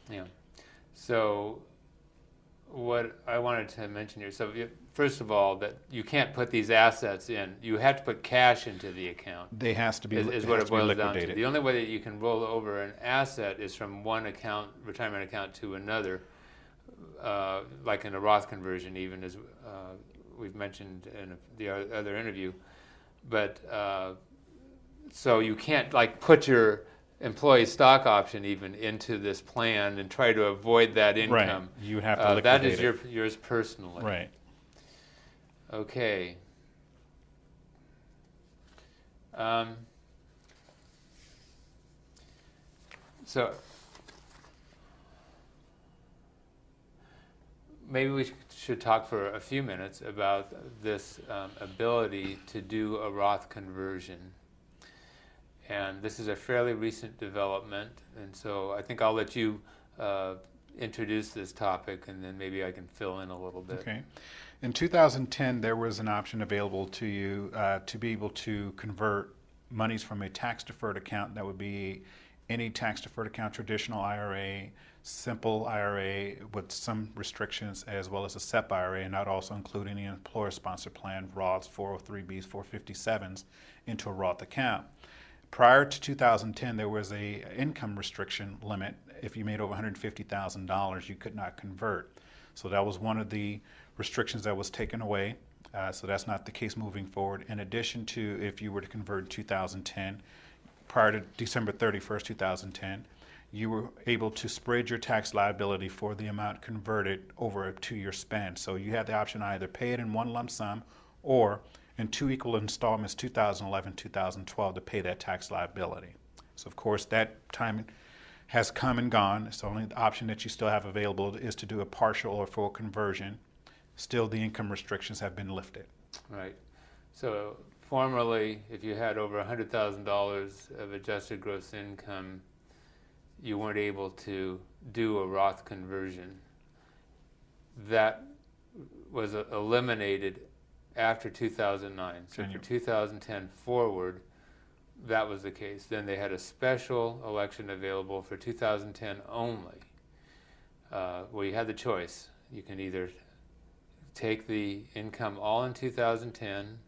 Yeah. So what I wanted to mention here, so first of all, that you can't put these assets in. You have to put cash into the account, They has to be is it what has it to be boils down to. liquidated. The only way that you can roll over an asset is from one account, retirement account, to another, like in a Roth conversion, even as we've mentioned in the other interview. But so you can't like put your employee stock option even into this plan and try to avoid that Right. income. You have to That liquidate is it. yours personally. Right. Okay. Um, so maybe we should talk for a few minutes about this ability to do a Roth conversion. And this is a fairly recent development, and so I think I'll let you introduce this topic, and then maybe I can fill in a little bit. Okay. In 2010, there was an option available to you to be able to convert monies from a tax-deferred account. That would be any tax-deferred account, traditional IRA, simple IRA with some restrictions, as well as a SEP IRA, and that also include any employer-sponsored plan, Roths, 403Bs, 457s, into a Roth account. Prior to 2010, there was a income restriction limit. If you made over $150,000, you could not convert. So that was one of the restrictions that was taken away. So that's not the case moving forward. In addition to, if you were to convert in 2010, prior to December 31st, 2010, you were able to spread your tax liability for the amount converted over a 2-year span. So you had the option to either pay it in one lump sum or in 2 equal installments, 2011, 2012, to pay that tax liability. So of course that time has come and gone. So the only option that you still have available is to do a partial or full conversion. Still, the income restrictions have been lifted. Right. So formerly, if you had over $100,000 of adjusted gross income, you weren't able to do a Roth conversion. That was eliminated after 2009. So for 2010 forward, that was the case. Then they had a special election available for 2010 only, where you had the choice. You can either take the income all in 2010,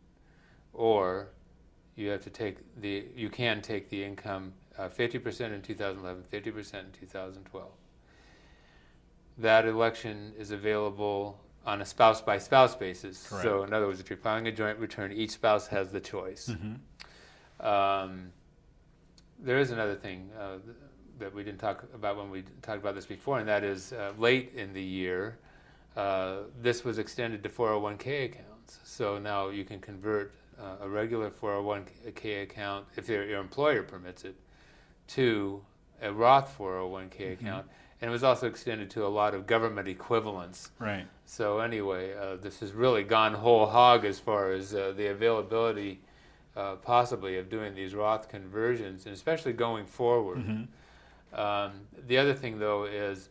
or you can take the income 50% in 2011, 50% in 2012. That election is available on a spouse-by-spouse basis. Correct. So in other words, if you're filing a joint return, each spouse has the choice. Mm-hmm. There is another thing that we didn't talk about when we talked about this before, and that is late in the year, this was extended to 401k accounts. So now you can convert a regular 401k account, if your employer permits it, to a Roth 401k account. And it was also extended to a lot of government equivalents. Right. So anyway, this has really gone whole hog as far as the availability possibly of doing these Roth conversions, and especially going forward. Mm-hmm. The other thing, though, is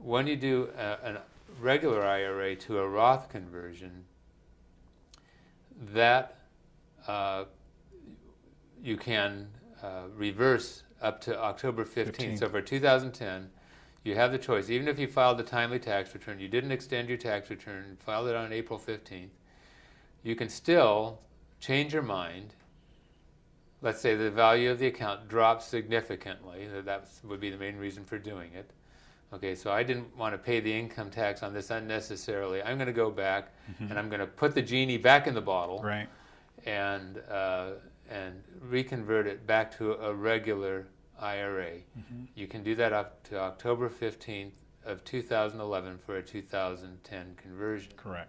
when you do a regular IRA to a Roth conversion, that you can reverse up to October 15th. So for 2010, you have the choice. Even if you filed a timely tax return, you didn't extend your tax return, filed it on April 15th, you can still change your mind. Let's say the value of the account drops significantly. That would be the main reason for doing it. Okay, so I didn't want to pay the income tax on this unnecessarily. I'm going to go back and I'm going to put the genie back in the bottle, Right. and reconvert it back to a regular IRA. You can do that up to October 15th of 2011 for a 2010 conversion. Correct.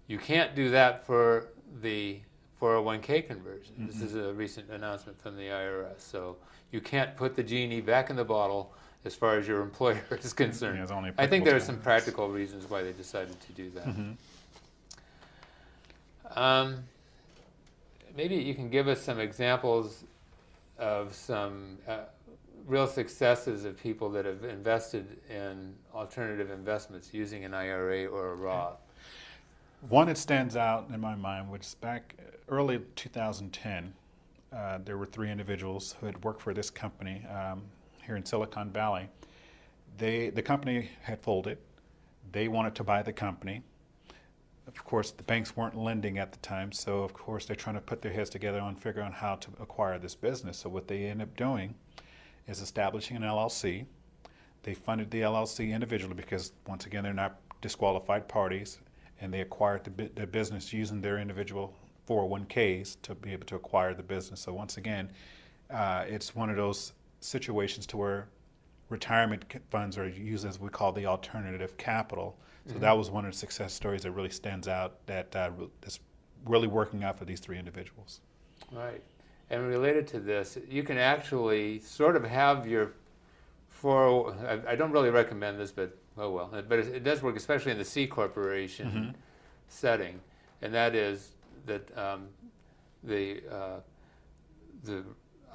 You can't do that for the 401k conversion. This is a recent announcement from the IRS. So you can't put the genie back in the bottle as far as your employer is concerned. Yeah, I think there are some practical reasons why they decided to do that. Maybe you can give us some examples of some real successes of people that have invested in alternative investments using an IRA or a Roth. One that stands out in my mind, which is back early 2010, there were 3 individuals who had worked for this company here in Silicon Valley. The company had folded. They wanted to buy the company. Of course, the banks weren't lending at the time, so of course they're trying to put their heads together on figuring out how to acquire this business. So what they end up doing is establishing an LLC. They funded the LLC individually because, once again, they're not disqualified parties, and they acquired the business using their individual 401ks to be able to acquire the business. So once again, it's one of those situations to where retirement funds are used as we call the alternative capital. So that was one of the success stories that really stands out that is really working out for these three individuals. Right. And related to this, you can actually sort of have your I don't really recommend this, but oh well. But it does work, especially in the C corporation setting, and that is that the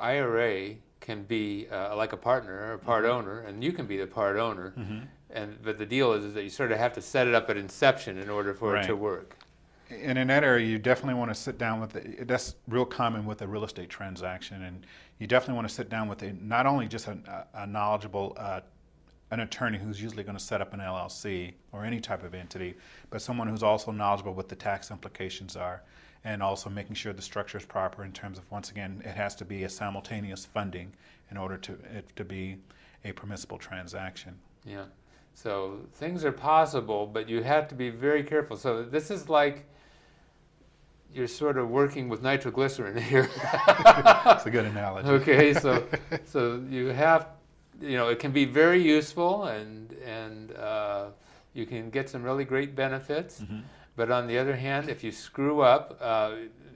IRA can be like a partner or a part owner, and you can be the part owner. But the deal is that you sort of have to set it up at inception in order for it to work. And in that area, you definitely want to sit down with that's real common with a real estate transaction, and you definitely want to sit down with not only just a knowledgeable an attorney who's usually going to set up an LLC or any type of entity, but someone who's also knowledgeable what the tax implications are, and also making sure the structure is proper in terms of, once again, it has to be a simultaneous funding in order to it to be a permissible transaction. Yeah. So things are possible, but you have to be very careful. So this is like you're sort of working with nitroglycerin here. That's a good analogy. Okay, so you have, it can be very useful, and you can get some really great benefits. But on the other hand, if you screw up,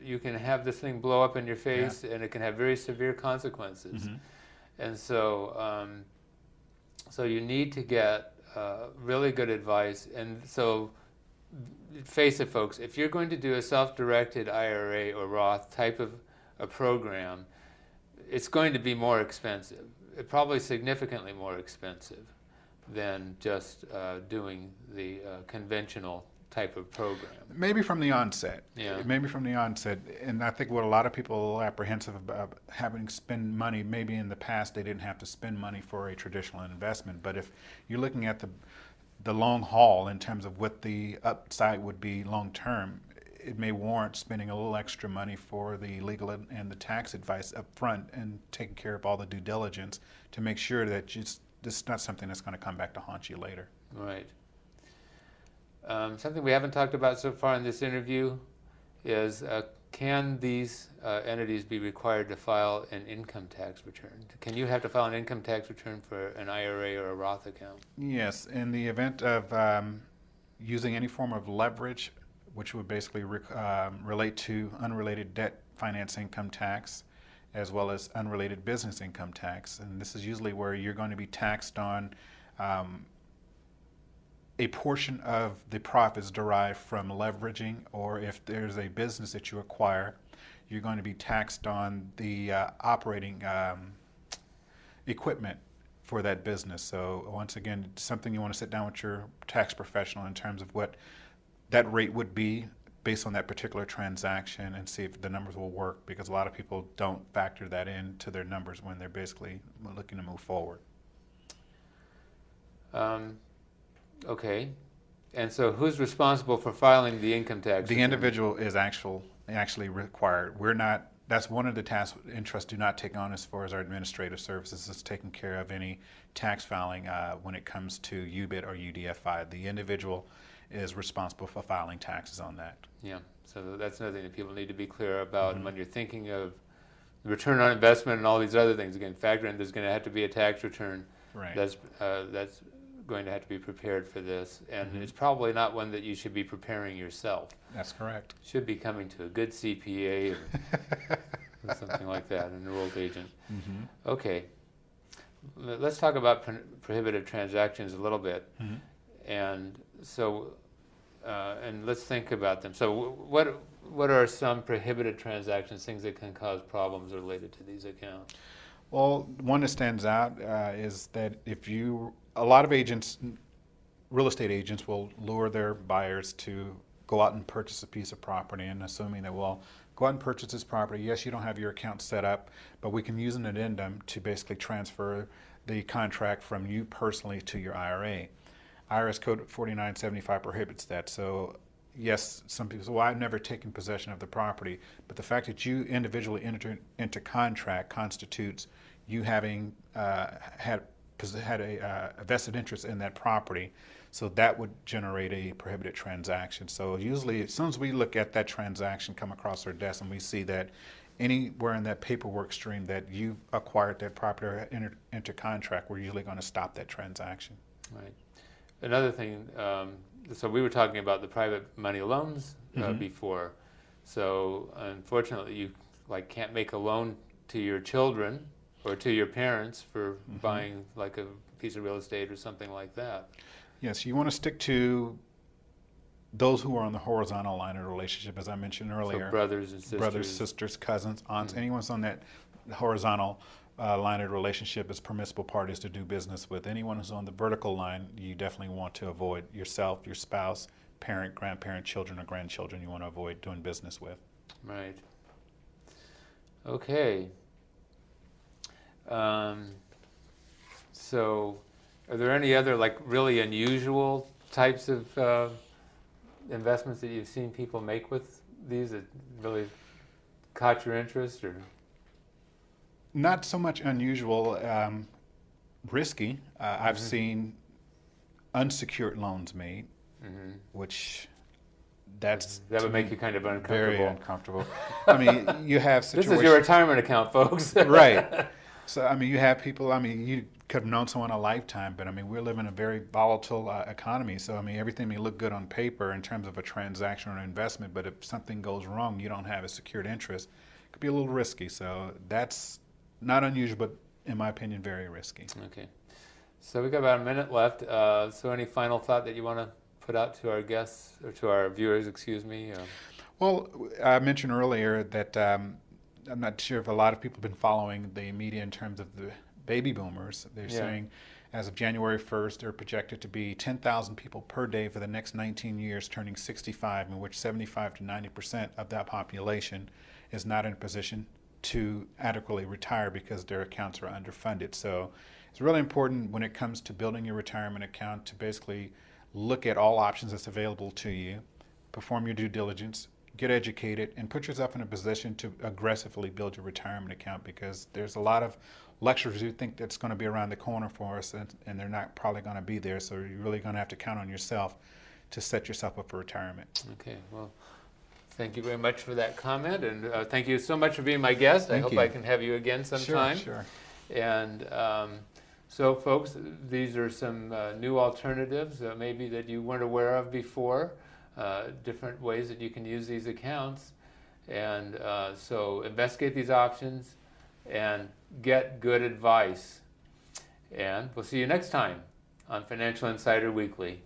you can have this thing blow up in your face, and it can have very severe consequences. And so, so you need to get really good advice. And so, face it, folks, if you're going to do a self-directed IRA or Roth type of a program, it's going to be more expensive. Probably significantly more expensive than just doing the conventional type of program. Maybe from the onset. Yeah. Maybe from the onset. And I think what a lot of people are apprehensive about having to spend money, maybe in the past they didn't have to spend money for a traditional investment, but if you're looking at the long haul in terms of what the upside would be long term, it may warrant spending a little extra money for the legal and the tax advice up front and taking care of all the due diligence to make sure that this is not something that's going to come back to haunt you later. Right. Something we haven't talked about so far in this interview is can these entities be required to file an income tax return? Can you have to file an income tax return for an IRA or a Roth account? Yes. In the event of using any form of leverage, which would basically relate to unrelated debt finance income tax, as well as unrelated business income tax. And this is usually where you're going to be taxed on a portion of the profits derived from leveraging, or if there's a business that you acquire, you're going to be taxed on the operating equipment for that business. So once again, it's something you want to sit down with your tax professional in terms of what that rate would be based on that particular transaction, and see if the numbers will work, because a lot of people don't factor that into their numbers when they're basically looking to move forward. Okay. And so who's responsible for filing the income tax? The individual is actually required. We're not, that's one of the tasks interests do not take on as far as our administrative services, is taking care of any tax filing when it comes to UBIT or UDFI. The individual is responsible for filing taxes on that. Yeah, so that's another thing that people need to be clear about. And when you're thinking of return on investment and all these other things, again, factor in there's going to have to be a tax return. Right. That's going to have to be prepared for this, and it's probably not one that you should be preparing yourself. That's correct. Should be coming to a good CPA or something like that, an enrolled agent. Okay, let's talk about prohibited transactions a little bit, and so and let's think about them. So what are some prohibited transactions, things that can cause problems related to these accounts? Well, one that stands out is that a lot of agents, real estate agents, will lure their buyers to go out and purchase a piece of property, and assuming that, well, go out and purchase this property. Yes, you don't have your account set up, but we can use an addendum to basically transfer the contract from you personally to your IRA. IRS Code 4975 prohibits that. So yes, some people say, well, I've never taken possession of the property, but the fact that you individually enter into contract constitutes you having had a vested interest in that property. So that would generate a prohibited transaction. So usually, as soon as we look at that transaction come across our desk and we see that anywhere in that paperwork stream that you acquired that property or entered into contract, we're usually going to stop that transaction. Right. Another thing, so we were talking about the private money loans before. So unfortunately, you can't make a loan to your children or to your parents for buying like a piece of real estate or something like that. Yes, you want to stick to those who are on the horizontal line of the relationship, as I mentioned earlier. So brothers and sisters. Brothers, sisters, cousins, aunts, anyone's on that horizontal line of the relationship is permissible parties to do business with. Anyone who's on the vertical line, you definitely want to avoid. Yourself, your spouse, parent, grandparent, children, or grandchildren you want to avoid doing business with. Right. Okay. So are there any other really unusual types of investments that you've seen people make with these that really caught your interest? Or not so much unusual, risky. I've seen unsecured loans made, which that would make you kind of uncomfortable. Very uncomfortable. I mean, you have situations. This is your retirement account, folks. Right. So, I mean, you have people, I mean, you could have known someone a lifetime, but I mean, we're living in a very volatile economy. So, I mean, everything may look good on paper in terms of a transaction or an investment, but if something goes wrong, you don't have a secured interest, it could be a little risky. So that's not unusual, but in my opinion, very risky. Okay. So we got about a minute left. So any final thought that you want to put out to our guests, or to our viewers, excuse me? Well, I mentioned earlier that I'm not sure if a lot of people have been following the media in terms of the baby boomers. They're saying as of January 1st, they're projected to be 10,000 people per day for the next 19 years turning 65, in which 75 to 90% of that population is not in a position to adequately retire because their accounts are underfunded. So it's really important when it comes to building your retirement account to basically look at all options that's available to you, perform your due diligence, get educated, and put yourself in a position to aggressively build your retirement account, because there's a lot of luxuries you think that's going to be around the corner for us, and they're not probably going to be there. So you're really going to have to count on yourself to set yourself up for retirement. Okay, well, thank you very much for that comment, and thank you so much for being my guest. I hope I can have you again sometime. Sure. And so, folks, these are some new alternatives maybe that you weren't aware of before. Different ways that you can use these accounts, and so investigate these options and get good advice. And we'll see you next time on Financial Insider Weekly.